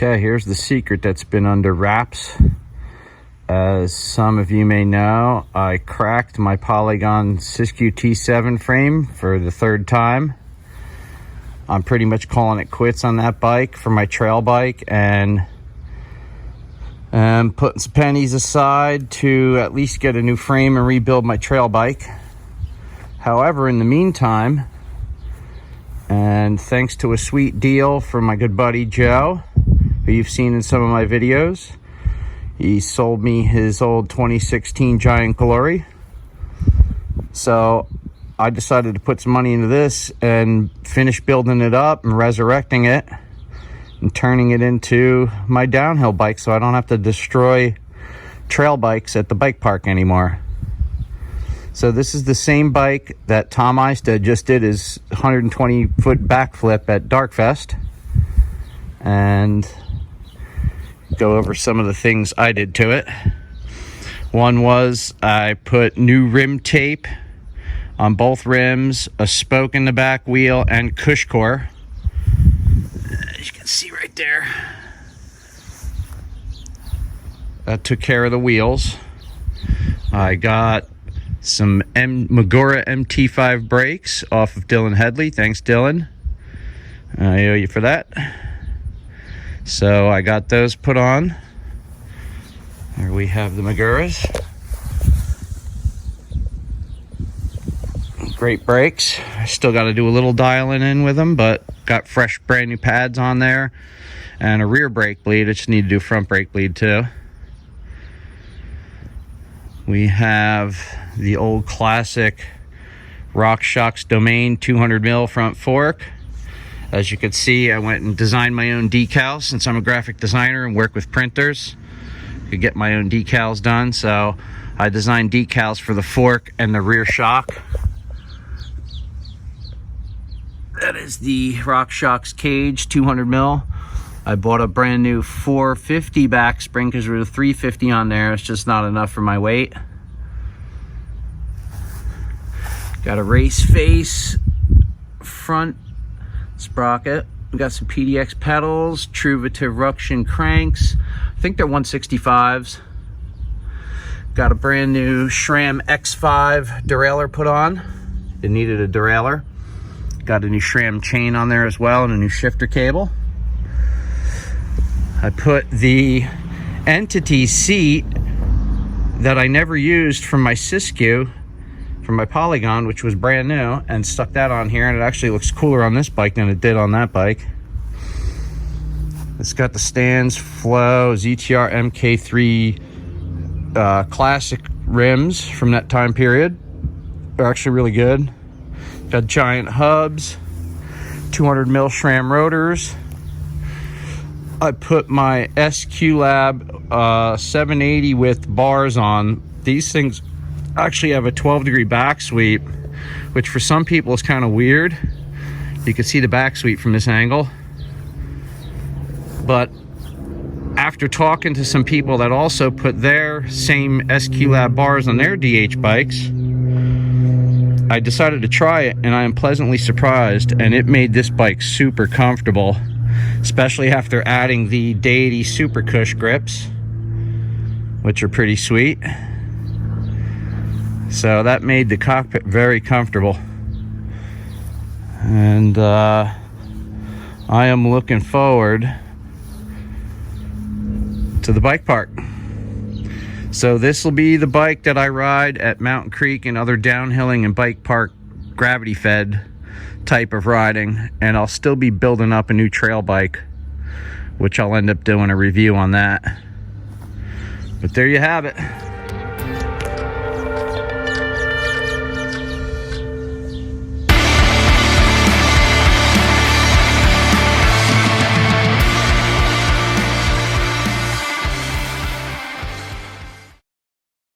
Okay, here's the secret that's been under wraps. As some of you may know, I cracked my Polygon Siskiu T7 frame for the third time. I'm pretty much calling it quits on that bike for my trail bike, and I'm putting some pennies aside to at least get a new frame and rebuild my trail bike. However, in the meantime, and thanks to a sweet deal from my good buddy Joe, who you've seen in some of my videos, he sold me his old 2016 Giant Glory. So I decided to put some money into this and finish building it up and resurrecting it and turning it into my downhill bike, so I don't have to destroy trail bikes at the bike park anymore. So this is the same bike that Tom Isted just did his 120-foot backflip at Darkfest, and go over some of the things I did to it. One was I put new rim tape on both rims, a spoke in the back wheel, and Cush Core. As you can see right there, that took care of the wheels. I got some Magura MT5 brakes off of Dylan Headley. Thanks, Dylan. I owe you for that. So I got those put on. There we have the Maguras. Great brakes. I still got to do a little dialing in with them, but got fresh brand new pads on there and a rear brake bleed. I just need to do front brake bleed too. We have the old classic RockShox Domain 200 mil front fork. As you can see, I went and designed my own decals since I'm a graphic designer and work with printers. I could get my own decals done, so I designed decals for the fork and the rear shock. That is the RockShox Cage 200 mil. I bought a brand new 450 back spring because there was a 350 on there. It's just not enough for my weight. Got a race face front sprocket. We got some PDX pedals, Truvative Ruction cranks. I think they're 165s. Got a brand new SRAM X5 derailleur put on. It needed a derailleur. Got a new SRAM chain on there as well and a new shifter cable. I put the Entity seat that I never used from my Siskiu, from my Polygon, which was brand new, and stuck that on here, and it actually looks cooler on this bike than it did on that bike. It's got the Stans Flow ZTR MK3 classic rims from that time period. They're actually really good. Got giant hubs, 200 mil SRAM rotors. I put my SQlab 780 with bars on. These things actually have a 12-degree back sweep, which for some people is kind of weird. You can see the back sweep from this angle. But after talking to some people that also put their same SQlab bars on their DH bikes, I decided to try it, and I am pleasantly surprised, and it made this bike super comfortable, especially after adding the Deity Supercush grips, which are pretty sweet. So that made the cockpit very comfortable, and I am looking forward to the bike park. So this will be the bike that I ride at Mountain Creek and other downhilling and bike park gravity fed type of riding, and I'll still be building up a new trail bike, which I'll end up doing a review on that. But there you have it.